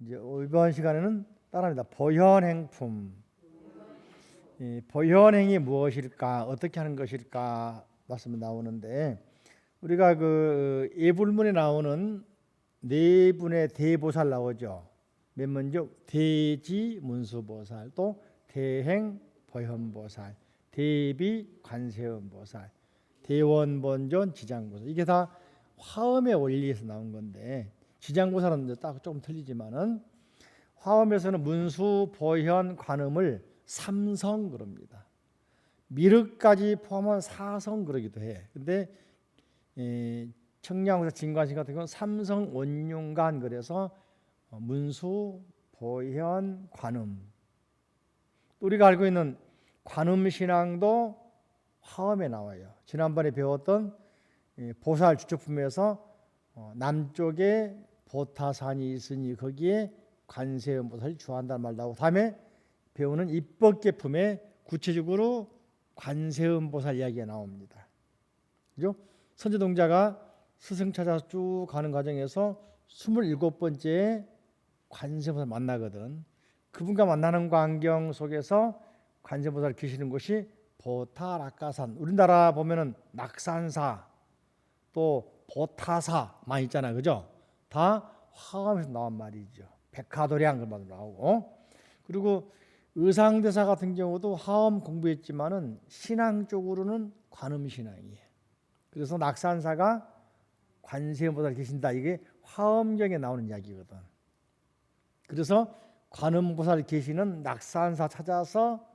이제 이번 시간에는 따라합니다. 보현행품. 이 보현행이 무엇일까? 어떻게 하는 것일까? 말씀이 나오는데 우리가 그 예불문에 나오는 네 분의 대보살 나오죠. 맨 먼저 대지문수보살, 또 대행보현보살, 대비관세음보살, 대원본존 지장보살. 이게 다 화엄의 원리에서 나온 건데 지장보살은 딱 조금 틀리지만은 화엄에서는 문수, 보현, 관음을 삼성 그럽니다. 미륵까지 포함한 사성 그러기도 해. 근데 청량호사 진관신 같은 경우는 삼성 원융관 그래서 문수, 보현, 관음. 또 우리가 알고 있는 관음 신앙도 화엄에 나와요. 지난번에 배웠던 보살 주축품에서 남쪽에 보타산이 있으니 거기에 관세음보살이 주한다는 말 나오고, 다음에 배우는 입법계품에 구체적으로 관세음보살 이야기가 나옵니다. 그죠? 선제동자가 스승 찾아서 쭉 가는 과정에서 27번째 관세음보살 만나거든. 그분과 만나는 광경 속에서 관세음보살 계시는 곳이 보타락가산. 우리나라 보면은 낙산사 또 보타사 많이 있잖아요. 그죠? 다 화엄에서 나온 말이죠. 백화도량 그런 말도 나오고. 그리고 의상대사 같은 경우도 화엄 공부했지만은 신앙 쪽으로는 관음신앙이에요. 그래서 낙산사가 관세음보살 계신다. 이게 화엄경에 나오는 이야기거든. 그래서 관음보살 계시는 낙산사 찾아서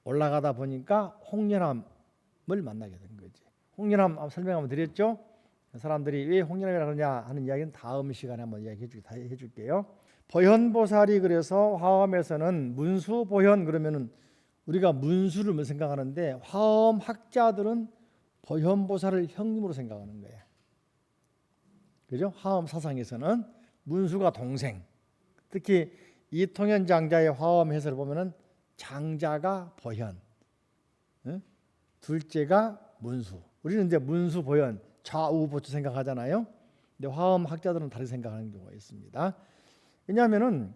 올라가다 보니까 홍련암을 만나게 된 거지. 홍련암 설명 한번 드렸죠. 사람들이 왜 홍련암이라고 하느냐 하는 이야기는 다음 시간에 한번 이야기해 줄게요. 보현보살이 그래서 화엄에서는 문수보현 그러면은 우리가 문수를 생각하는데 화엄 학자들은 보현보살을 형님으로 생각하는 거예요. 그죠? 화엄 사상에서는 문수가 동생. 특히 이통현 장자의 화엄 해설을 보면은 장자가 보현, 둘째가 문수. 우리는 이제 문수 보현 좌우 보초 생각하잖아요. 근데 화엄 학자들은 다르게 생각하는 경우가 있습니다. 왜냐하면은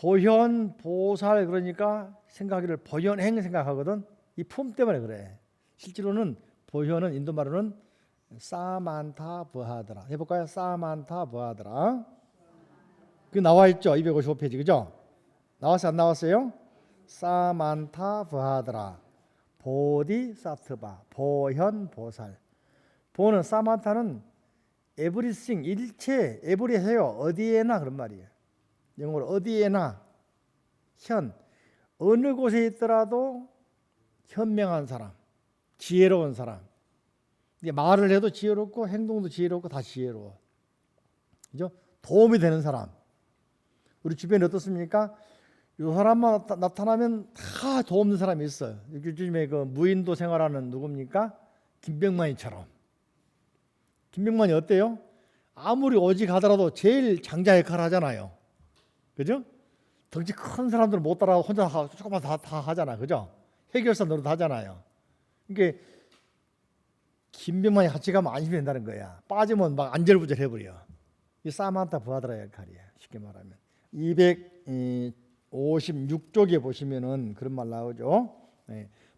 보현 보살 그러니까 생각하기를 보현행 생각하거든. 이 품 때문에 그래. 실제로는 보현은 인도 말로는 사만타 버하드라. 해볼까요? 사만타 버하드라. 그 나와 있죠. 255페이지 그죠? 나왔어요? 안 나왔어요? 사만타 버하드라. 보디사트바. 보현 보살. 보는 사만타는 everything, 일체, every 해요. 어디에나 그런 말이에요. 영어로 어디에나, 현, 어느 곳에 있더라도 현명한 사람, 지혜로운 사람. 말을 해도 지혜롭고 행동도 지혜롭고 다 지혜로워. 그죠? 도움이 되는 사람. 우리 주변에 어떻습니까? 이 사람만 나타나면 다 도움되는 사람이 있어요. 요즘에 그 무인도 생활하는 누굽니까? 김병만이처럼. 김병만이 어때요? 아무리 오직 하더라도 제일 장자 역할을 하잖아요. 그죠? 덩치 큰 사람들은 못 따라가고 혼자 조금만 다 하잖아. 그죠? 해결사 노릇 하잖아요. 그러니까 김병만이 같이 가면 안심이 된다는 거야. 빠지면 막 안절부절 해버려. 이 사만타 부하드라 역할이야. 쉽게 말하면. 256쪽에 보시면은 그런 말 나오죠.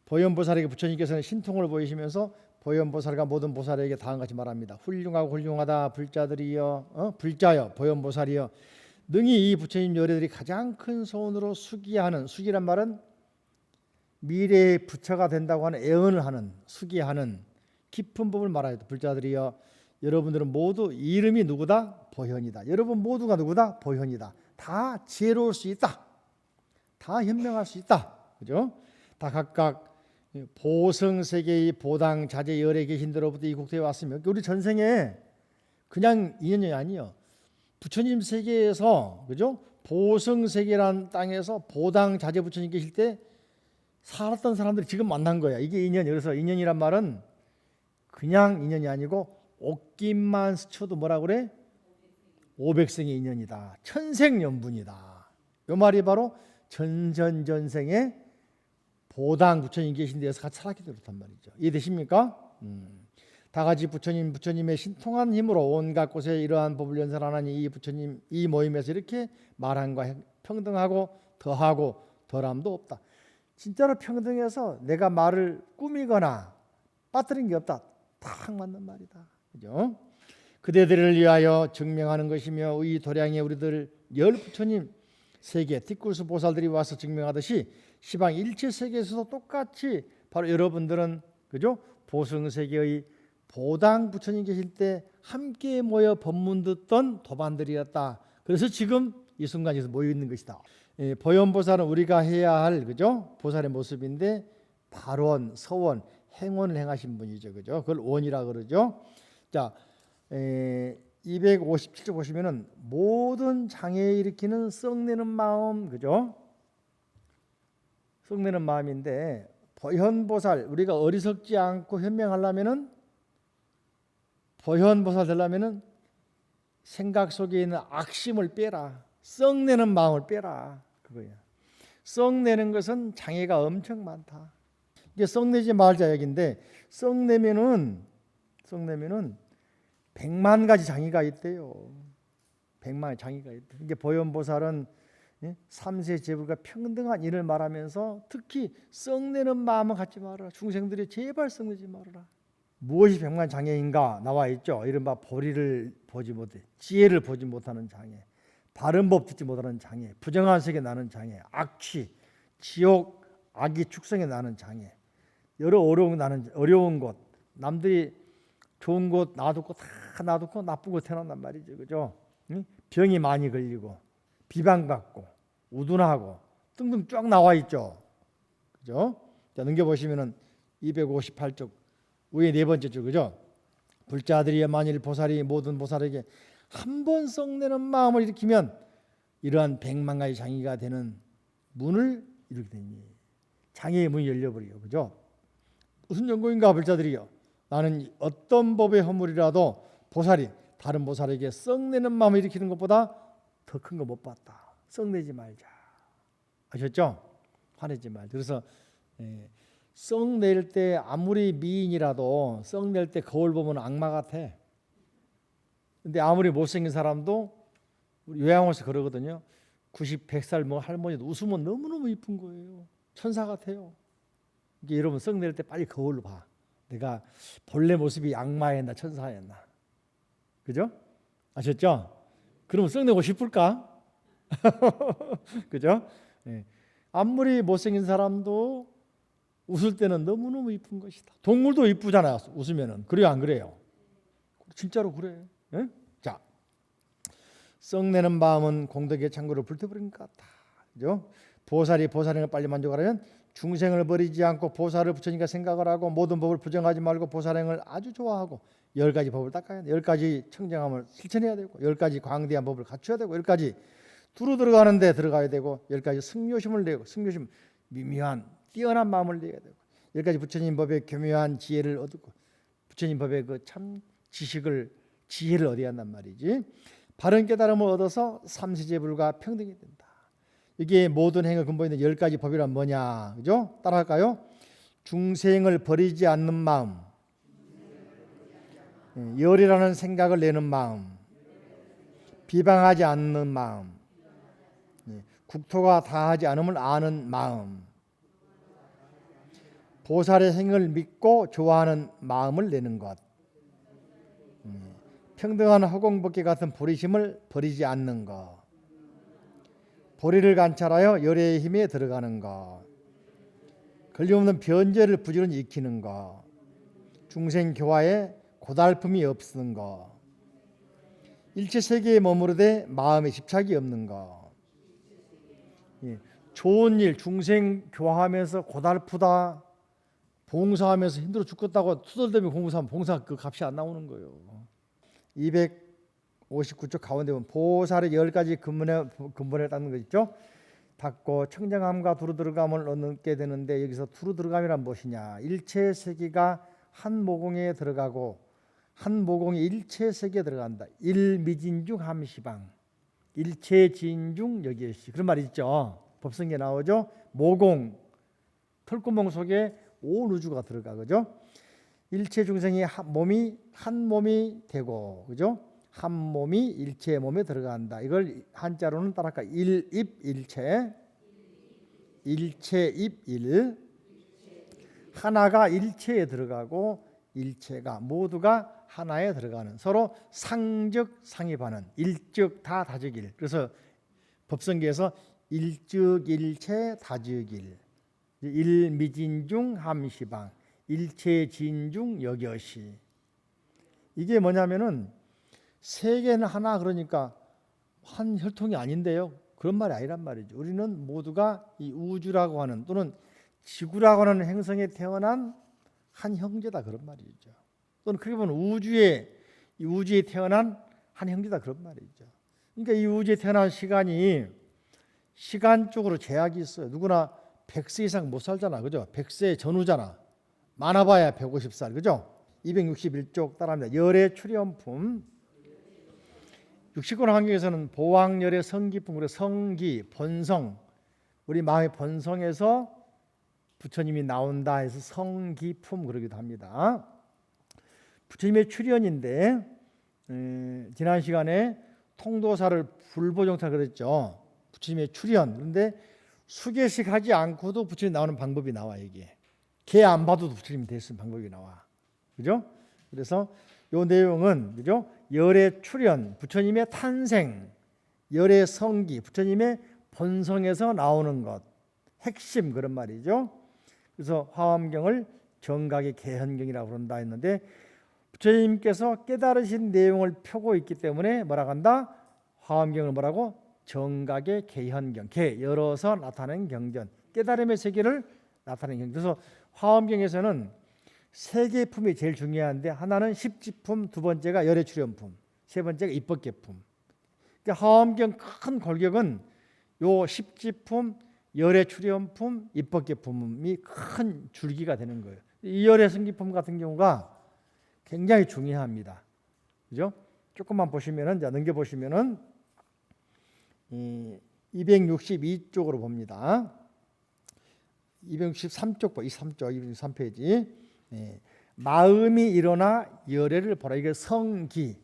보현보살에게 부처님께서는 신통을 보이시면서 보현보살과 모든 보살에게 다음같이 말합니다. 훌륭하고 훌륭하다 불자들이여, 불자여 보현보살이여, 능히 이 부처님 요래들이 가장 큰 소원으로 수기하는, 수기란 말은 미래의 부처가 된다고 하는 애언을 하는, 수기하는 깊은 법을 말하여 불자들이여, 여러분들은 모두 이름이 누구다? 보현이다. 여러분 모두가 누구다? 보현이다. 다 지혜로울 수 있다. 다 현명할 수 있다. 그죠? 다 각각 보성세계의 보당 자제 열에 계신 데로부터 이 국토에 왔으며, 우리 전생에 그냥 인연이 아니요. 부처님 세계에서, 그죠? 보성세계라는 땅에서 보당 자제 부처님 계실 때 살았던 사람들이 지금 만난 거야. 이게 인연이. 그래서 인연이란 말은 그냥 인연이 아니고 옷깃만 스쳐도 뭐라 그래? 500생의 인연이다. 천생연분이다. 이 말이 바로 전전전생에 보당 부처님 계신 데서 같이 살았기 때문에 그렇단 말이죠. 이해되십니까? 다 같이 부처님의 신통한 힘으로 온갖 곳에 이러한 법을 연설하나니 이 부처님 이 모임에서 이렇게 말함과 평등하고 더하고 덜함도 없다. 진짜로 평등해서 내가 말을 꾸미거나 빠뜨린 게 없다. 딱 맞는 말이다. 그죠? 그대들을 위하여 증명하는 것이며 이 도량에 우리들 열 부처님 세계 티쿠스 보살들이 와서 증명하듯이 시방 일체 세계에서도 똑같이 바로 여러분들은 그죠? 보승세계의 보당 부처님 계실 때 함께 모여 법문 듣던 도반들이었다. 그래서 지금 이 순간에서 모여 있는 것이다. 보현보살은 우리가 해야 할 그죠? 보살의 모습인데 발원, 서원, 행원을 행하신 분이죠. 그죠? 그걸 원이라 그러죠. 자, 257쪽 보시면은 모든 장애 일으키는 썩내는 마음, 그죠? 썩내는 마음인데 보현보살 우리가 어리석지 않고 현명하려면은 보현보살 되려면은 생각 속에 있는 악심을 빼라. 썩내는 마음을 빼라. 그거야. 썩내는 것은 장애가 엄청 많다. 이게 썩내지 말자 얘기인데 썩내면은 100만 가지 장애가 있대요. 100만 장애가 있대. 이게 보현보살은 삼세 제불과 평등한 일을 말하면서 특히 썩내는 마음은 갖지 말아라. 중생들이 제발 썩내지 말아라. 무엇이 100만 장애인가 나와 있죠. 이른바 보리를 보지 못해, 지혜를 보지 못하는 장애, 바른 법 듣지 못하는 장애, 부정한 세계 나는 장애, 악취, 지옥, 악이 축생에 나는 장애, 여러 어려운 곳, 남들이 좋은 곳 놔두고 다 놔두고 나쁜 곳 해놓는단 말이죠. 그죠? 병이 많이 걸리고 비방받고 우둔하고 등등 쫙 나와 있죠. 그죠? 자, 넘겨보시면은 258쪽 위에 네 번째 줄 그죠? 불자들이 만일 보살이 모든 보살에게 한 번 썩내는 마음을 일으키면 이러한 100만 가지 장애가 되는 문을 이루게 되니 장애의 문이 열려버려요. 그죠? 무슨 연고인가 불자들이요. 나는 어떤 법의 허물이라도 보살이 다른 보살에게 썩내는 마음을 일으키는 것보다 더 큰 거 못 봤다. 썩내지 말자. 아셨죠? 화내지 말자. 그래서 썩낼 때 아무리 미인이라도 썩낼 때 거울 보면 악마 같아. 근데 아무리 못생긴 사람도 우리 요양원에서 그러거든요. 90, 100살 뭐 할머니도 웃으면 너무너무 이쁜 거예요. 천사 같아요. 이게 여러분 썩낼 때 빨리 거울로 봐. 내가 본래 모습이 악마였나 천사였나. 그죠? 아셨죠? 그러면 썩내고 싶을까? 그죠? 네. 아무리 못생긴 사람도 웃을 때는 너무너무 이쁜 것이다. 동물도 이쁘잖아요. 웃으면은. 그래요, 안 그래요? 진짜로 그래요. 네? 자, 썩내는 마음은 공덕의 창고를 불태버린 것 같다. 그죠? 보살이 보살행을 빨리 만족하려면 중생을 버리지 않고 보살을 부처님과 생각을 하고 모든 법을 부정하지 말고 보살행을 아주 좋아하고 10가지 법을 닦아야 돼. 10가지 청정함을 실천해야 되고 10가지 광대한 법을 갖춰야 되고 10가지 두루 들어가는 데 들어가야 되고 10가지 승료심을 내고 승료심 미묘한 뛰어난 마음을 내야 되고 10가지 부처님 법의 교묘한 지혜를 얻고 부처님 법의 그 참 지혜를 얻어야 한단 말이지. 바른 깨달음을 얻어서 삼세제불과 평등이 된다. 이게 모든 행의 근본이 있는 10가지 법이란 뭐냐? 그죠? 따라할까요? 중생을 버리지 않는 마음, 열이라는 생각을 내는 마음, 비방하지 않는 마음, 국토가 다하지 않음을 아는 마음, 보살의 행을 믿고 좋아하는 마음을 내는 것, 평등한 허공벗기 같은 보리심을 버리지 않는 것, 보리를 관찰하여 열의 힘에 들어가는 것, 걸림없는 변제를 부지런히 익히는 것, 중생 교화에 고달픔이 없는 것, 일체 세계에 머무르되 마음에 집착이 없는 것, 좋은 일 중생 교화하면서 고달프다 봉사하면서 힘들어 죽겠다고 투덜대며 공부하면 봉사 그 값이 안 나오는 거예요. 259쪽 가운데 보면 보살의 10가지 근본에 닦는 거 있죠. 닦고 청정함과 두루 들어감을 얻게 되는데 여기서 두루 들어감이란 무엇이냐? 일체 세계가 한 모공에 들어가고 한 모공이 일체 세계에 들어간다. 일미진중 함시방 일체 진중 여기에시 그런 말이 있죠. 법성에 나오죠. 모공 털구멍 속에 온 우주가 들어가 그죠? 일체 중생이 한 몸이 되고, 그죠? 한 몸이 일체의 몸에 들어간다. 이걸 한자로는 따라할까? 일입일체, 일체입일. 하나가 일체에 들어가고 일체가 모두가 하나에 들어가는, 서로 상적 상입하는, 일즉 다 다즉일. 그래서 법성계에서 일즉 일체 다즉일, 일미진중 함시방, 일체진중 여겨시. 이게 뭐냐면은 세계는 하나, 그러니까 한 혈통이 아닌데요, 그런 말이 아니란 말이죠. 우리는 모두가 이 우주라고 하는, 또는 지구라고 하는 행성에 태어난 한 형제다, 그런 말이죠. 또는 그렇게 보면 이 우주에 태어난 한 형제다, 그런 말이죠. 그러니까 이 우주에 태어난 시간이 시간적으로 제약이 있어요. 누구나 100세 이상 못 살잖아, 그죠? 100세 전후잖아. 많아봐야 150살, 그죠? 261쪽 따라합니다. 열의 출현품. 60권 환경에서는 보왕열의 성기품, 그리고 성기, 본성, 우리 마음의 본성에서 부처님이 나온다 해서 성기품 그러기도 합니다. 부처님의 출현인데, 지난 시간에 통도사를 불보정탈 그랬죠. 부처님의 출현. 그런데 수계식 하지 않고도 부처님 나오는 방법이 나와. 이게 개 안 봐도 부처님이 됐을 방법이 나와, 그죠? 그래서 요 내용은, 그죠? 열의 출현, 부처님의 탄생, 열의 성기, 부처님의 본성에서 나오는 것, 핵심, 그런 말이죠. 그래서 화엄경을 정각의 개현경이라고 그런다 했는데, 부처님께서 깨달으신 내용을 펴고 있기 때문에 뭐라고 한다? 화엄경을 뭐라고? 정각의 개현경. 개, 열어서 나타내는 경전, 깨달음의 세계를 나타내는 경전. 그래서 화엄경에서는 세 개의 품이 제일 중요한데, 하나는 십지품, 두 번째가 열의 출현품, 세 번째가 입법계품. 그러니까 화엄경 큰 골격은 요 십지품, 열의 출현품, 입법계품이 큰 줄기가 되는 거예요. 이 열의 성기품 같은 경우가 굉장히 중요합니다, 그죠? 조금만 보시면은, 이제 넘겨 보시면은 262쪽으로 봅니다. 263쪽, 263페이지. 마음이 일어나 열애를 보라. 이게 성기,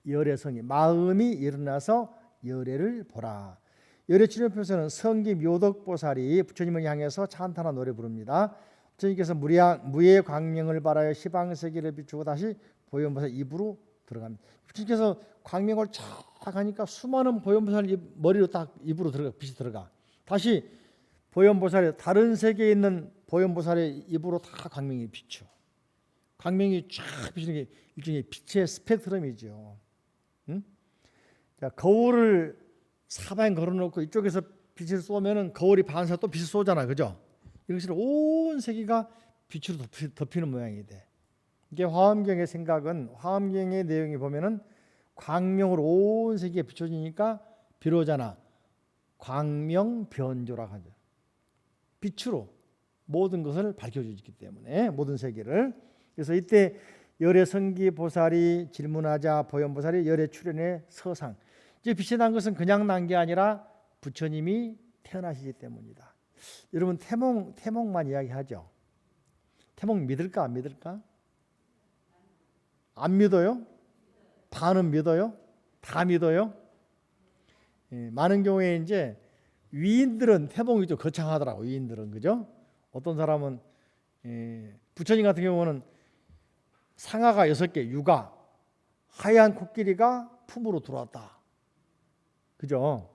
열애 성기. 마음이 일어나서 열애를 보라. 열애 출현표에서는 성기 묘덕보살이 부처님을 향해서 찬탄한 노래 부릅니다. 부처님께서 무예 광명을 발하여 시방세계를 비추고 다시 보현보살 입으로 들어갑니다. 부처님께서 광명을 쫙 하니까 수많은 보현보살 머리로 딱 입으로 들어가, 빛이 들어가. 다시 보현보살의 다른 세계에 있는 보현보살의 입으로 다 광명이 비쳐. 광명이 쫙 비치는 게 일종의 빛의 스펙트럼이죠. 응? 자, 거울을 사방에 걸어놓고 이쪽에서 빛을 쏘면은 거울이 반사 또 빛을 쏘잖아, 그죠? 이것이 온 세계가 빛으로 덮이는 모양이 돼. 이게 화엄경의 생각은, 화엄경의 내용이 보면은 광명으로 온 세계에 비춰지니까 비로자나 광명변조라고 하죠. 빛으로 모든 것을 밝혀주기 때문에, 모든 세계를. 그래서 이때 열의 성기 보살이 질문하자 보현보살이 열의 출현의 서상, 이제 빛이 난 것은 그냥 난 게 아니라 부처님이 태어나시기 때문이다. 여러분 태몽만 이야기하죠. 태몽 믿을까 안 믿을까? 안 믿어요? 반은 믿어요? 다 믿어요? 많은 경우에 이제 위인들은 태몽이 좀 거창하더라고. 위인들은, 그죠? 어떤 사람은 부처님 같은 경우는 상아가 6개, 유가, 하얀 코끼리가 품으로 들어왔다, 그죠?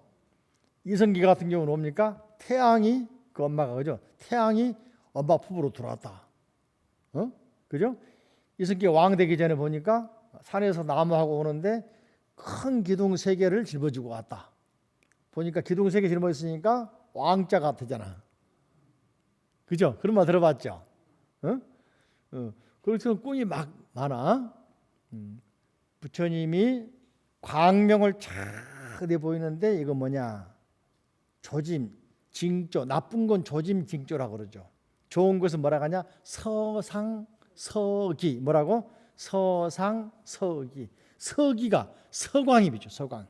이성기 같은 경우는 뭡니까? 태양이 그 엄마가, 그죠? 태양이 엄마 품으로 들어왔다, 그죠? 이성기 왕 되기 전에 보니까 산에서 나무하고 오는데 큰 기둥 3개를 짊어지고 왔다. 보니까 기둥 3개 짊어졌으니까 왕자 같으잖아, 그죠? 그런 말 들어봤죠? 그렇죠. 꿈이 막 많아. 부처님이 광명을 쫙 내보이는데, 이거 뭐냐? 조짐, 징조. 나쁜 건 조짐, 징조라고 그러죠. 좋은 것은 뭐라고 하냐? 서상, 서기. 뭐라고? 서상, 서기. 서기가 서광이 비쳐, 서광.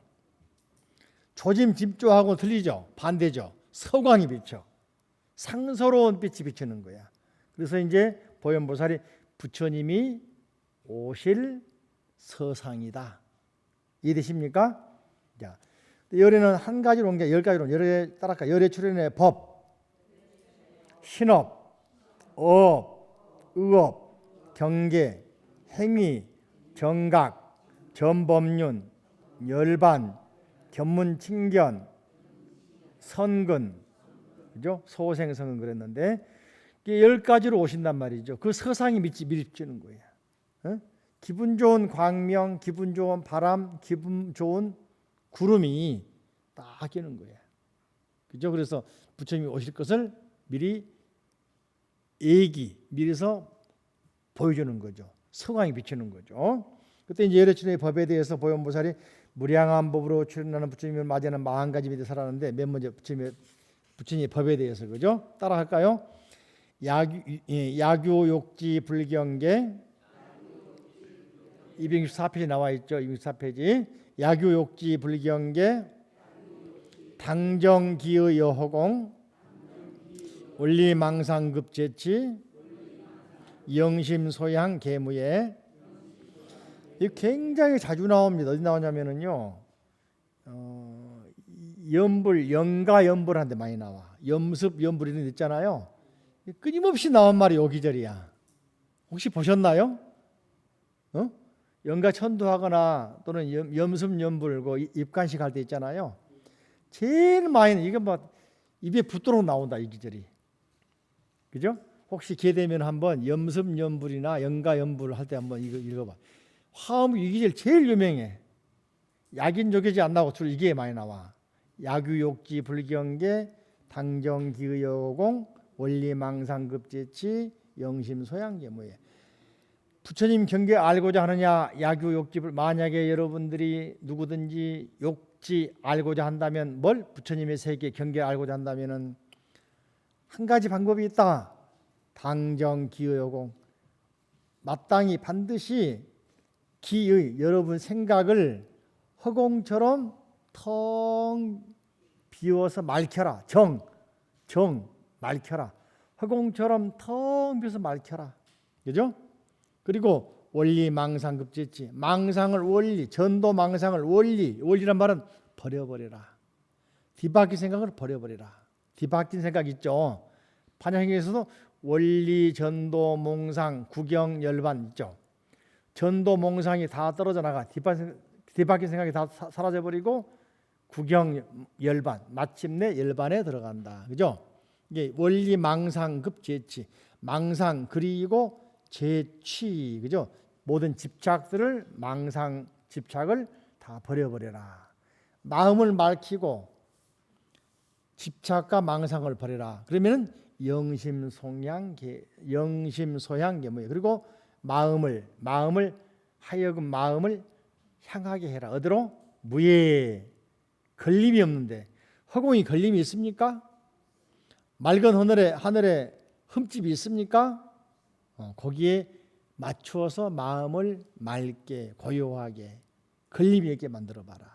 조짐, 징조하고 틀리죠? 반대죠. 서광이 비쳐. 상서로운 빛이 비치는 거야. 그래서 이제 보현보살이 부처님이 오실 서상이다. 이해되십니까? 자, 열애는 한 가지로 온 게 10가지로 열애 따라가 열애 출현의 법, 신업, 어업, 의업, 경계, 행위, 정각, 전법륜, 열반, 견문칭견, 선근, 그죠? 소생성은 그랬는데 이게 10가지로 오신단 말이죠. 그 서상이 미리 비치는 거예요. 어? 기분 좋은 광명, 기분 좋은 바람, 기분 좋은 구름이 딱 끼는 거예요. 그죠? 그래서 부처님이 오실 것을 미리 미리서 보여주는 거죠. 서광이 비치는 거죠. 그때 이제 열애출현의 법에 대해서 보현보살이 무량한 법으로 출현하는 부처님을 맞이하는 40가지 미대 살았는데 맨 먼저 부처님의 법에 대해서 그죠? 따라 할까요? 야규욕지 불경계 264페이지 나와 있죠. 264페이지 야규욕지 불경계 당정기의 여허공 원리망상급제치 영심소양 계무예. 이 굉장히 자주 나옵니다. 어디 나오냐면은요, 연불, 연가 연불한테 많이 나와. 염습 연불 이런 데 있잖아요. 끊임없이 나온 말이 여기저리야. 혹시 보셨나요? 연가 천도하거나 또는 염습 연불 입간식 할 때 있잖아요. 제일 많이 이게 뭐 입에 붙도록 나온다 이기절이. 그죠? 혹시 기회 되면 한번 염습 연불이나 연가 연불 할 때 한번 이거 읽어봐. 화음 이기절 제일 유명해. 약인 조개지 안 나오고 주로 이게 많이 나와. 야규욕지 불경계 당정기의여공 원리망상급제치 영심소양계무예. 부처님 경계 알고자 하느냐? 야규욕지불. 만약에 여러분들이 누구든지 욕지 알고자 한다면 뭘? 부처님의 세계 경계 알고자 한다면은 한 가지 방법이 있다. 당정기의여공. 마땅히 반드시 기의 여러분 생각을 허공처럼 텅 비워서 맑혀라. 정 맑혀라. 허공처럼 텅 비워서 맑혀라. 그죠? 그리고 원리 망상급제치. 망상을 원리, 전도 망상을 원리란 말은 버려버려라. 뒤바뀐 생각을 버려버려라. 뒤바뀐 생각 있죠. 판야행에서도 원리, 전도, 몽상, 구경, 열반 있죠. 전도, 몽상이 다 떨어져 나가. 뒤바뀐 생각이 다 사라져버리고 구경, 열반, 마침내 열반에 들어간다. 그죠? 이게 원리, 망상, 급제치. 망상 그리고 제취. 그죠? 모든 집착들을 망상 집착을 다 버려버려라. 마음을 맑히고 집착과 망상을 버려라. 그러면은 영심소양계무예. 그리고 마음을 하여금 마음을 향하게 해라. 어디로? 무예. 걸림이 없는데. 허공이 걸림이 있습니까? 맑은 하늘에 흠집이 있습니까? 거기에 맞추어서 마음을 맑게 고요하게 걸림이 있게 만들어봐라.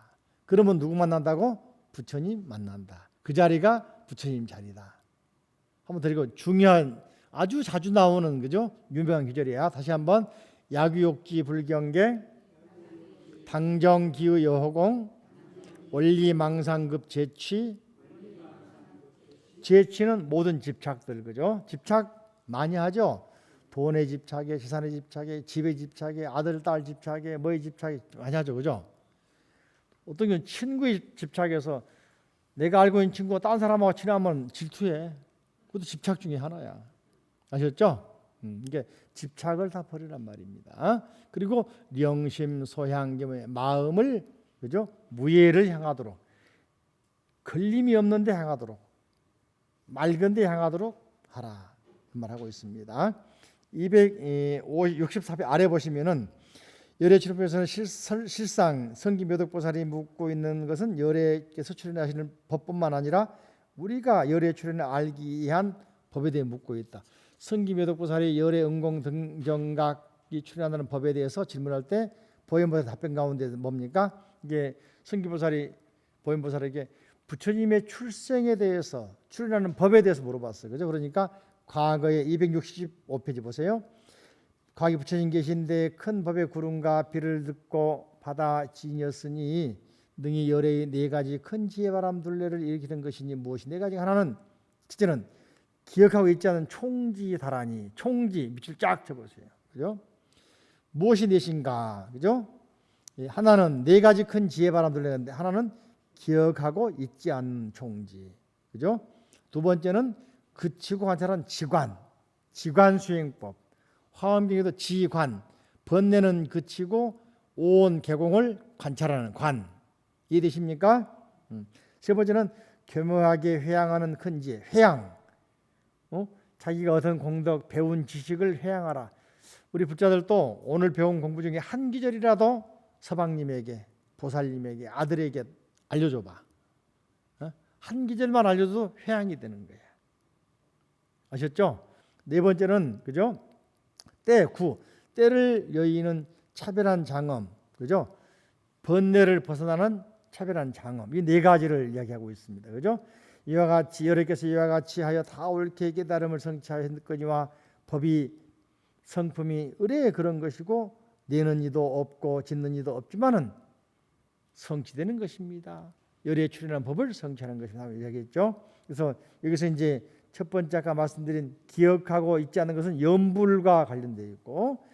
그러면 누구 만난다고? 부처님 만난다. 그 자리가 부처님 자리다. 한번 드리고 중요한 아주 자주 나오는 그죠? 유명한 기절이야. 다시 한번 야규욕지 불경계 당정기의 여허공 원리망상급 제취. 제취는 모든 집착들 그죠? 집착 많이 하죠. 돈에 집착에, 재산에 집착에, 집에 집착에, 아들, 딸 집착에, 뭐에 집착에 많이 하죠, 그죠? 어떤 경우는 친구에 집착해서 내가 알고 있는 친구가 딴 사람하고 친하면 질투해. 그것도 집착 중에 하나야. 아셨죠? 이게 집착을 다 버리란 말입니다. 그리고 영심소향, 마음을 그죠? 무예를 향하도록, 걸림이 없는데 향하도록, 맑은데 향하도록 하라. 그 말하고 있습니다. 264편 아래 보시면은 열애출현에서는 실상 성기묘덕보살이 묻고 있는 것은 열애께서 출현하시는 법뿐만 아니라 우리가 열애출현을 알기 위한 법에 대해 묻고 있다. 성기묘덕보살이 열애응공등정각이 출현하는 법에 대해서 질문할 때 보현보살 답변 가운데 뭡니까? 이게 성기보살이 보현보살에게 부처님의 출생에 대해서 출현하는 법에 대해서 물어봤어요. 그죠? 그러니까 과거에 265페이지 보세요. 거기 부처님 계신데 큰 법의 구름과 비를 듣고 바다 지니었으니 능히 열의 네 가지 큰 지혜바람 둘레를 일으키는 것이니 무엇이 네 가지 하나는 첫째는 기억하고 있지 않은 총지다라니 총지 밑줄 쫙 쳐보세요. 그죠? 무엇이 넷인가? 그죠? 하나는 네 가지 큰 지혜바람 둘레인데 하나는 기억하고 있지 않은 총지. 그죠? 두 번째는 그치고 관찰한 지관 수행법. 화엄경에도 지관, 번뇌는 그치고 온 개공을 관찰하는 관. 이해되십니까? 세 번째는 교묘하게 회양하는 큰 지혜, 회양. 자기가 얻은 공덕, 배운 지식을 회양하라. 우리 불자들도 오늘 배운 공부 중에 한 기절이라도 서방님에게, 보살님에게, 아들에게 알려줘봐. 한 기절만 알려도 회양이 되는 거야. 아셨죠? 네 번째는 그죠? 때를 여의는 차별한 장엄, 그죠? 번뇌를 벗어나는 차별한 장엄. 이 네 가지를 이야기하고 있습니다. 그죠? 이와 같이 여러께서 이와 같이 하여 다 옳게 깨달음을 성취하였거니와 법이 성품이 의뢰 그런 것이고 내는 이도 없고 짓는 이도 없지만은 성취되는 것입니다. 열에 출현한 법을 성취하는 것입니다. 이야기했죠. 그래서 여기서 이제 첫 번째 아까 말씀드린 기억하고 있지 않는 것은 염불과 관련되어 있고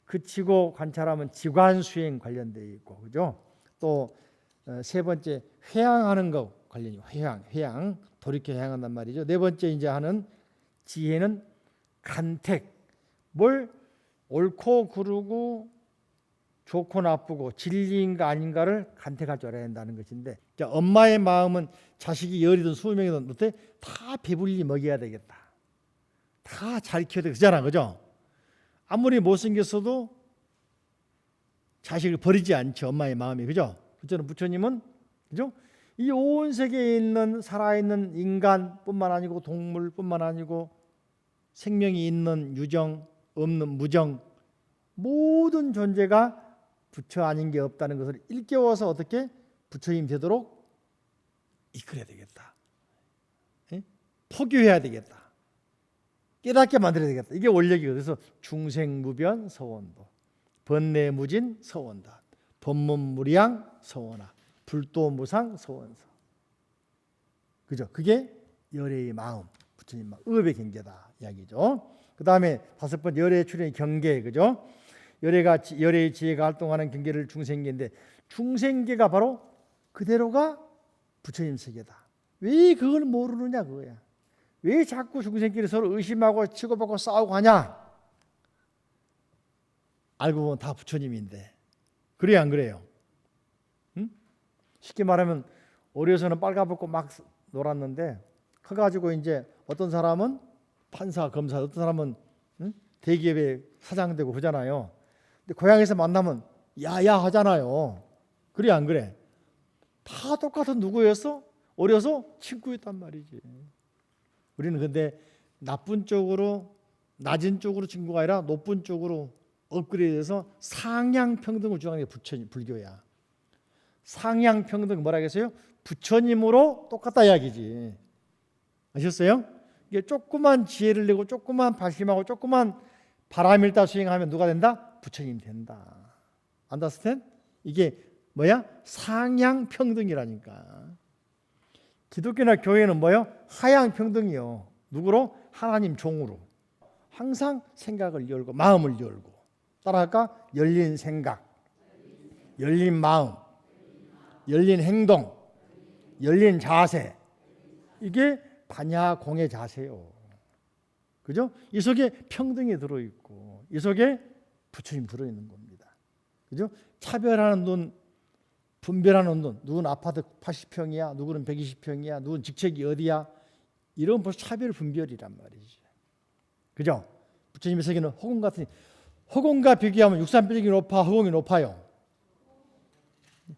그치고 관찰하면 지관 수행 관련되어 있고 그죠? 또 세 번째 회양하는 것 관련이 회양 돌이켜 회양한단 말이죠. 네 번째 이제 하는 지혜는 간택 뭘 옳고 그르고 좋고 나쁘고 진리인가 아닌가를 간택할 줄 알아야 한다는 것인데 엄마의 마음은 자식이 10이든 20명이든 어때? 다 배불리 먹여야 되겠다. 다 잘 키워야 되잖아. 그죠? 아무리 못생겼어도 자식을 버리지 않죠. 엄마의 마음이. 그죠? 부처님은 그죠? 이 온 세계에 있는 살아있는 인간뿐만 아니고 동물뿐만 아니고 생명이 있는 유정, 없는 무정 모든 존재가 부처 아닌 게 없다는 것을 일깨워서 어떻게 부처님 되도록 이끌어야 되겠다. 포교해야 되겠다. 깨닫게 만들어야 되겠다. 이게 원력이거든요. 그래서 중생무변 서원도, 번뇌무진 서원다, 법문무량 서원하, 불도무상 서원서. 그죠? 그게 열애의 마음, 부처님 마음, 의의 경계다 이야기죠. 그 다음에 다섯 번째 열애의 출현의 경계, 그죠? 열애의 지혜가 활동하는 경계를 중생계인데 중생계가 바로 그대로가 부처님 세계다. 왜 그걸 모르느냐 그거야. 왜 자꾸 중생끼리 서로 의심하고 치고받고 싸우고 하냐? 알고 보면 다 부처님인데 그래요 안 그래요? 응? 쉽게 말하면 어려서는 빨가벗고 막 놀았는데 커가지고 이제 어떤 사람은 판사 검사 어떤 사람은 대기업의 사장 되고 그러잖아요. 근데 고향에서 만나면 야야 하잖아요. 그래 안 그래? 다 똑같은 누구였어? 어려서 친구였단 말이지. 우리는 근데 나쁜 쪽으로 낮은 쪽으로 친구가 아니라 높은 쪽으로 업그레이드해서 상향평등을 주장하는 게 부처님 불교야. 상향평등 뭐라 그랬어요? 부처님으로 똑같다 이야기지. 아셨어요? 이게 조그만 지혜를 내고 조그만 발심하고 조그만 바람일다 수행하면 누가 된다? 부처님 된다. 안다스텐? 이게 뭐야? 상향평등이라니까. 기독교나 교회는 뭐요? 하향평등이요. 누구로? 하나님 종으로. 항상 생각을 열고 마음을 열고 따라할까? 열린 생각, 열린 마음, 열린 행동, 열린 자세. 이게 반야공의 자세요. 그죠? 이 속에 평등이 들어있고 이 속에 부처님 들어있는 겁니다. 그죠? 차별하는 눈, 분별하는 눈. 누구는 아파트 80평이야, 누구는 120평이야, 누구는 직책이 어디야. 이런 벌써 차별 분별이란 말이지. 그죠? 부처님의 세계는 허공 같으니 허공과 비교하면 육산빌딩이 높아, 허공이 높아요.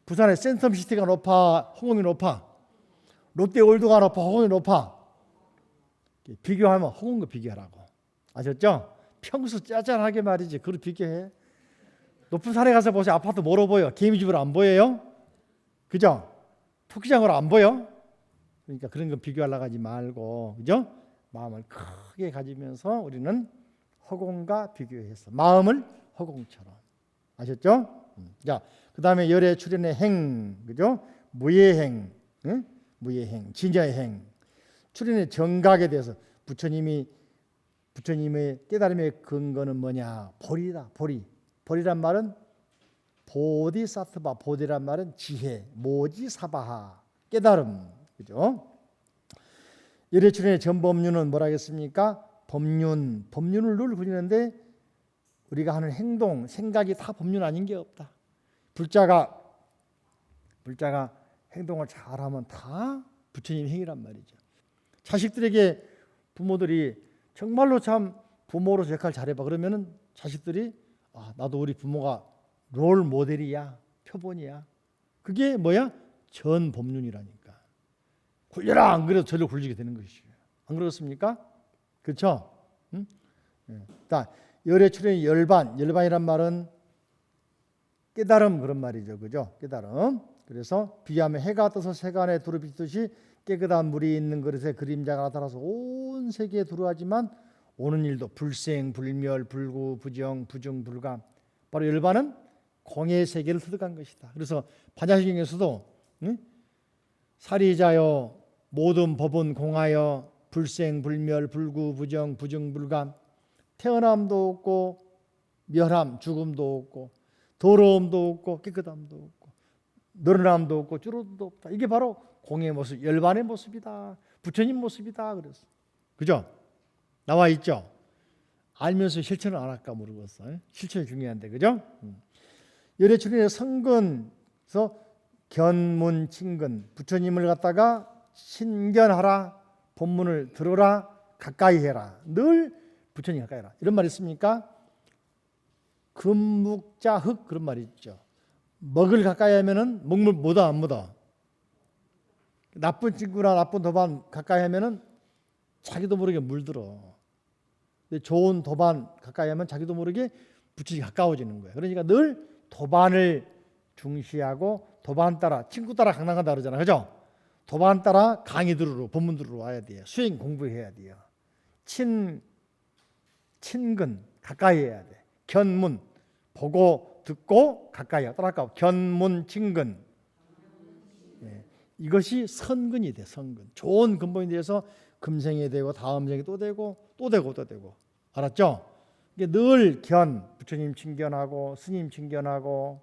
부산의 센텀시티가 높아, 허공이 높아. 롯데월드가 높아, 허공이 높아. 비교하면 허공과 비교하라고. 아셨죠? 평수 짜잘하게 말이지. 그걸 비교해. 높은 산에 가서 보세요. 아파트 뭐로 보여? 개미집으로 안 보여요? 그죠? 토끼장으로 안 보여? 그러니까 그런 거 비교하려고 하지 말고, 그죠? 마음을 크게 가지면서 우리는 허공과 비교해서 마음을 허공처럼. 아셨죠? 자, 그다음에 열의 출현의 행, 그죠? 무예행, 응? 무예행, 진여의 행. 출현의 정각에 대해서 부처님의 깨달음의 근거는 뭐냐? 보리다, 보리. 보리란 말은 보디사트바, 보디란 말은 지혜, 모지사바하, 깨달음, 그죠? 열의 출현의 전법륜은 뭐라 하겠습니까? 법륜을 늘 부리는데 우리가 하는 행동, 생각이 다 법륜 아닌 게 없다. 불자가 행동을 잘하면 다 부처님 행위란 말이죠. 자식들에게 부모들이 정말로 참 부모로서 역할 잘해봐 그러면은 자식들이 나도 우리 부모가 롤 모델이야, 표본이야. 그게 뭐야? 전법륜이라니까. 굴려라 안 그래도 저를 굴리게 되는 것이죠. 안 그렇습니까? 그렇죠? 응? 자, 열의 출현의 열반이란 말은 깨달음 그런 말이죠, 그죠? 깨달음. 그래서 비하면 해가 떠서 세간에 두루 비추듯이 깨끗한 물이 있는 그릇에 그림자가 나타나서 온 세계에 두루하지만 오는 일도 불생, 불멸, 불구, 부정, 부중, 불감. 바로 열반은 공의 세계를 터득한 것이다. 그래서 반야시경에서도 사리자여 모든 법은 공하여 불생, 불멸, 불구, 부정, 부중, 불감. 태어남도 없고 멸함, 죽음도 없고 더러움도 없고 깨끗함도 없고 늘어남도 없고 줄어듦도 없다. 이게 바로 공의 모습, 열반의 모습이다. 부처님 모습이다. 그래서 그죠? 나와 있죠. 알면서 실천을 안 할까 모르겠어. 실천이 중요한데 그죠? 열의 출현의 성근에서 견문 친근 부처님을 갖다가 신견하라, 본문을 들어라, 가까이 해라. 늘 부처님 가까이 해라. 이런 말 있습니까? 금묵자흑 그런 말이 있죠. 먹을 가까이 하면은 먹물 묻어 안 묻어? 나쁜 친구나 나쁜 도반 가까이 하면은 자기도 모르게 물들어. 근데 좋은 도반 가까이 하면 자기도 모르게 부처님이 가까워지는 거예요. 그러니까 늘 도반을 중시하고 도반 따라 친구 따라 강당간다 그러잖아, 그죠? 도반 따라 강의 들으러 본문 들으러 와야 돼요. 수행 공부해야 돼요. 친근 가까이 해야 돼. 견문 보고 듣고 가까이 따라가. 견문 친근. 이것이 선근이 돼. 선근. 좋은 근본이 돼서 금생에 되고 다음 생에 또 되고 또 되고 또 되고. 알았죠? 이게 늘 부처님 친견하고 스님 친견하고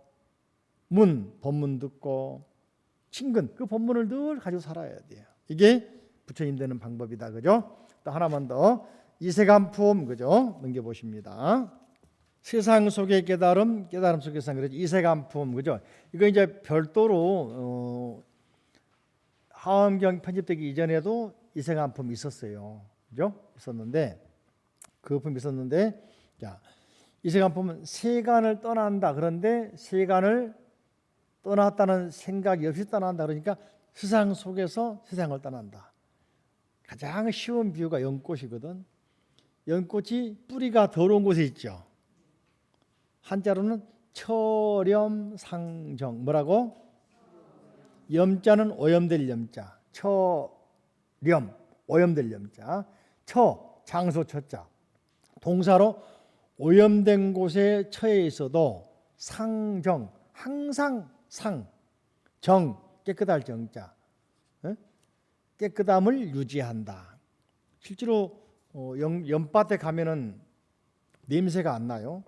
법문 듣고 친근 그 법문을 늘 가지고 살아야 돼요. 이게 부처님 되는 방법이다. 그죠? 또 하나만 더 이세간품 그죠? 넘겨 보십니다. 세상 속의 깨달음 속의 세상 그죠? 이세간품 그죠? 이거 이제 별도로 하엄경 편집되기 이전에도 이세간품이 있었어요. 그죠? 있었는데 그 품이 있었는데 자, 이세간품은 세간을 떠난다. 그런데 세간을 떠났다는 생각이 없이 떠난다. 그러니까 세상 속에서 세상을 떠난다. 가장 쉬운 비유가 연꽃이거든. 연꽃이 뿌리가 더러운 곳에 있죠. 한자로는 처렴상정 뭐라고? 염자는 오염될 염자. 처렴 오염될 염자. 장소 처자. 동사로 오염된 곳에 처해 있어도 상정 항상 정 깨끗할 정자. 깨끗함을 유지한다. 실제로 연밭에 가면은 냄새가 안 나요.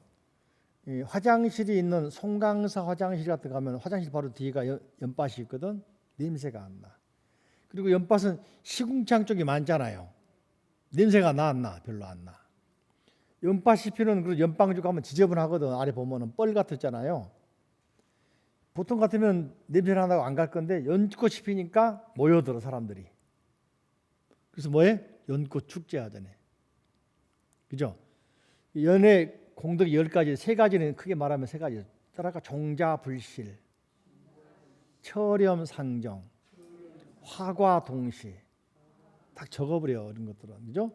화장실이 있는 송강사 화장실 같은 데 가면 화장실 바로 뒤가 연밭이 있거든. 냄새가 안 나. 그리고 연밭은 시궁창 쪽이 많잖아요. 냄새가 나 안 나? 별로 안 나. 연밭이 피는 그 연방주 가면 지저분하거든. 아래 보면은 뻘 같았잖아요. 보통 같으면 냄새 난다고 안 갈 건데 연꽃이 피니까 모여들어 사람들이. 그래서 뭐해? 연꽃 축제 하잖아요. 그죠? 연의 공덕이 10가지, 3가지는 크게 말하면 3가지. 따라가 종자불실, 처렴상정, 화과동시. 딱 적어버려 이런 것들은. 그죠?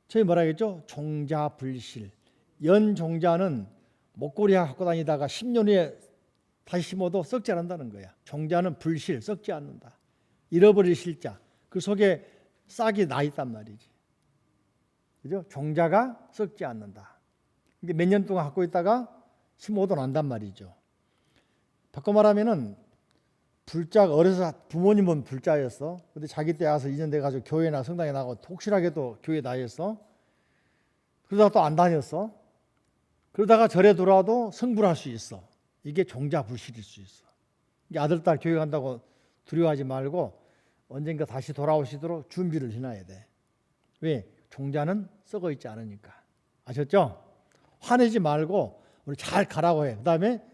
저희 뭐라 했죠? 종자불실. 연종자는 목걸이 갖고 다니다가 10년 후에 다시 심어도 썩지 않는다는 거야. 종자는 불실, 썩지 않는다. 잃어버릴 실자. 그 속에 싹이 나 있단 말이지. 그죠? 종자가 썩지 않는다. 이게 몇 년 동안 갖고 있다가 15도 난단 말이죠. 바꿔 말하면은 불자 어려서 부모님은 불자였어. 근데 자기 때 와서 이전돼 가지고 교회나 성당에 나가고 혹시라도 교회 다녔어. 그러다가 또 안 다녔어. 그러다가 절에 돌아와도 성불할 수 있어. 이게 종자 불실일 수 있어. 이게 아들 딸 교회 간다고 두려워하지 말고 언젠가 다시 돌아오시도록 준비를 해놔야 돼. 왜? 종자는 썩어 있지 않으니까. 아셨죠? 화내지 말고 우리 잘 가라고 해. 그 다음에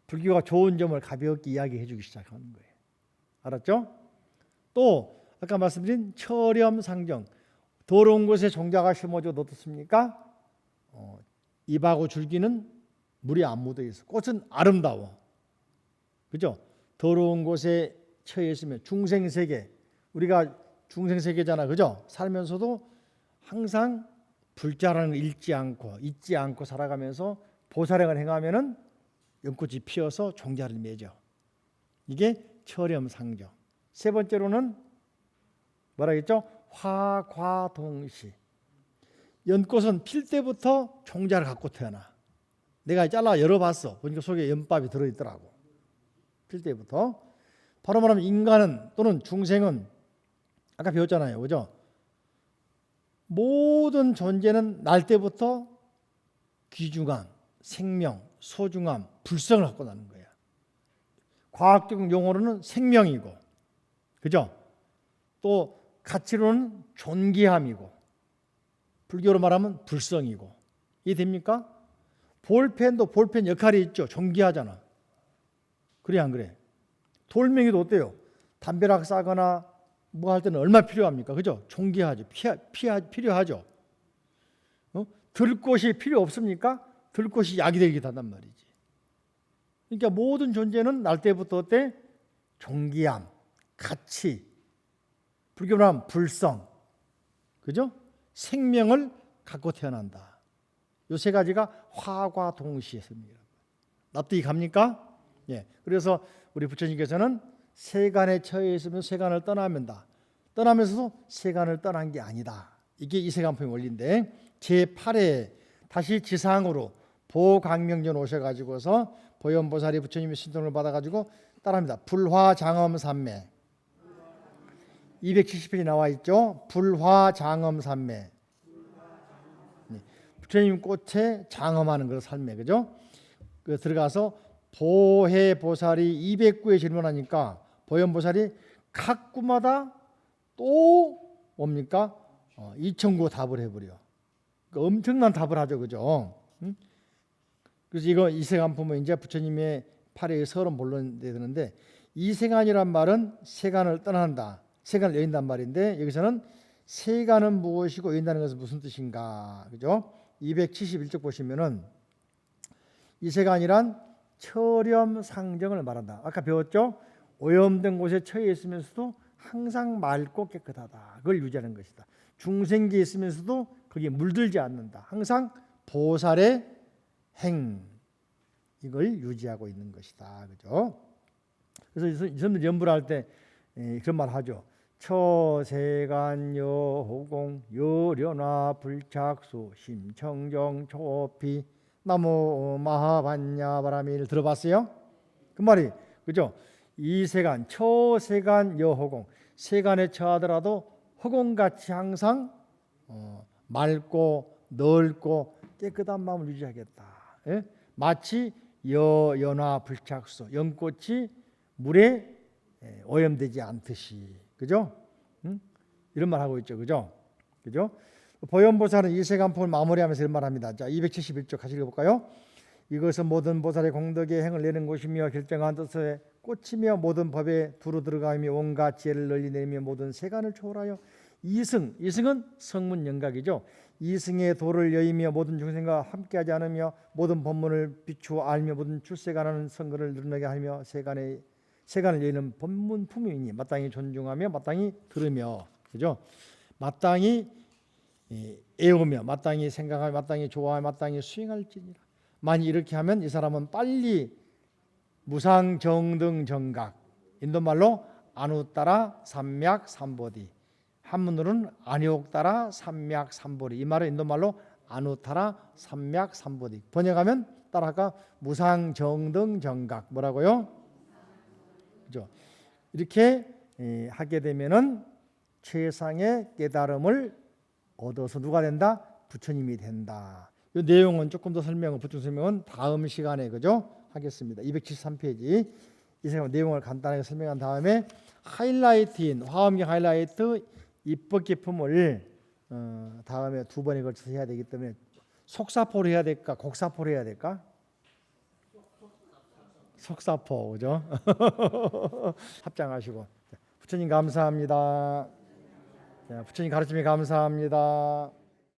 불교가 좋은 점을 가볍게 이야기해 주기 시작하는 거예요. 알았죠? 또 아까 말씀드린 철염상정. 더러운 곳에 종자가 심어져도 어떻습니까? 잎하고 줄기는 물이 안 묻어 있어. 꽃은 아름다워. 그죠? 더러운 곳에 처해 있으면 중생세계, 우리가 중생세계잖아. 그죠? 살면서도 항상 불자라는 걸 잊지 않고 살아가면서 보살행을 행하면은 연꽃이 피어서 종자를 맺어. 이게 철염상정. 세 번째로는 뭐라 했죠? 화과동시. 연꽃은 필 때부터 종자를 갖고 태어나. 내가 잘라 열어봤어. 보니까 속에 연밥이 들어있더라고. 필 때부터. 바로 말하면 인간은 또는 중생은 아까 배웠잖아요. 그죠? 모든 존재는 날 때부터 귀중함, 생명, 소중함, 불성을 갖고 나는 거야. 과학적 용어로는 생명이고, 그죠? 또 가치로는 존귀함이고, 불교로 말하면 불성이고. 이해됩니까? 볼펜도 볼펜 역할이 있죠. 존귀하잖아. 그래 안 그래? 돌멩이도 어때요? 담벼락 싸거나 뭐 할 때는 얼마 필요합니까? 그죠? 존귀하죠. 필요하죠. 들꽃이 필요 없습니까? 들꽃이 약이 되기도 한단 말이지. 그러니까 모든 존재는 날 때부터 어때? 존귀함, 가치, 불교로 하면 불성, 그죠? 생명을 갖고 태어난다. 이 세 가지가 화과 동시에서입니다. 납득이 갑니까? 예. 그래서 우리 부처님께서는 세간에 처해 있으면 세간을 떠나면서도 세간을 떠난 게 아니다. 이게 이세간품의 원리인데 제8회 다시 지상으로 보광명전 오셔가지고서 보현보살이 부처님의 신통을 받아가지고 따라합니다. 불화장엄삼매 270편이 나와 있죠. 불화장엄삼매 부처님 꽃에 장엄하는 그 삶에 그죠? 그 들어가서 보해보살이 209에 질문하니까 보현보살이 각 구마다 또 뭡니까? 2009 답을 해버려. 그러니까 엄청난 답을 하죠, 그죠? 그래서 이거 이세간품은 이제 부처님의 팔에 서론 본론에 되는데 이세간이란 말은 세간을 떠난다, 세간을 여인단 말인데 여기서는 세간은 무엇이고 여인다는 것은 무슨 뜻인가, 그죠? 271쪽 보시면은 이세간이란 철염상정을 말한다. 아까 배웠죠? 오염된 곳에 처해 있으면서도 항상 맑고 깨끗하다. 그걸 유지하는 것이다. 중생기에 있으면서도 거기에 물들지 않는다. 항상 보살의 행 이걸 유지하고 있는 것이다. 그죠? 그래서 이 사람들 연불 할 때 그런 말 하죠. 처세간 여호공 여련화 불착수 심청정 초피 나무 마하반야 바라미를 들어봤어요? 그 말이 그죠? 이세간 처세간 여호공 세간에 처하더라도 허공같이 항상 맑고 넓고 깨끗한 마음을 유지하겠다. 예? 마치 연화 불착수 연꽃이 물에 오염되지 않듯이 그죠? 이런 말 하고 있죠, 그죠? 그죠? 보현보살은 이세간품을 마무리하면서 이런 말합니다. 자, 271쪽 같이 읽어볼까요? 이것은 모든 보살의 공덕에 행을 내는 곳이며 결정한 뜻에 꽂히며 모든 법에 두루 들어가며 온갖 지혜를 널리 내며 모든 세간을 초월하여 이승은 성문 영각이죠. 이승의 도를 여의며 모든 중생과 함께하지 않으며 모든 법문을 비추어 알며 모든 출세간하는 선거를 늘어나게 하며 세간을 여의는 법문 품이니 마땅히 존중하며 마땅히 들으며 그죠? 마땅히 애우며 마땅히 생각하며 마땅히 좋아하며 마땅히 수행할지니라. 만약 이렇게 하면 이 사람은 빨리 무상정등정각 인도말로 아누따라 삼맥 삼보디 한문으로는 아니옥따라 삼맥삼보리. 이 말은 인도말로 아누타라 삼맥삼보리. 번역하면 따라할까? 무상정등정각. 뭐라고요? 그죠? 이렇게 하게 되면은 최상의 깨달음을 얻어서 누가 된다? 부처님이 된다. 이 내용은 조금 더 설명을 부처 설명은 다음 시간에 그죠? 하겠습니다. 273페이지 이 내용을 간단하게 설명한 다음에 하이라이트인 화엄경 하이라이트 입법 기품을 다음에 두 번에 걸쳐서 해야 되기 때문에 속사포로 해야 될까? 곡사포로 해야 될까? 속사포 그죠? 합장하시고 부처님 감사합니다. 부처님 가르침에 감사합니다.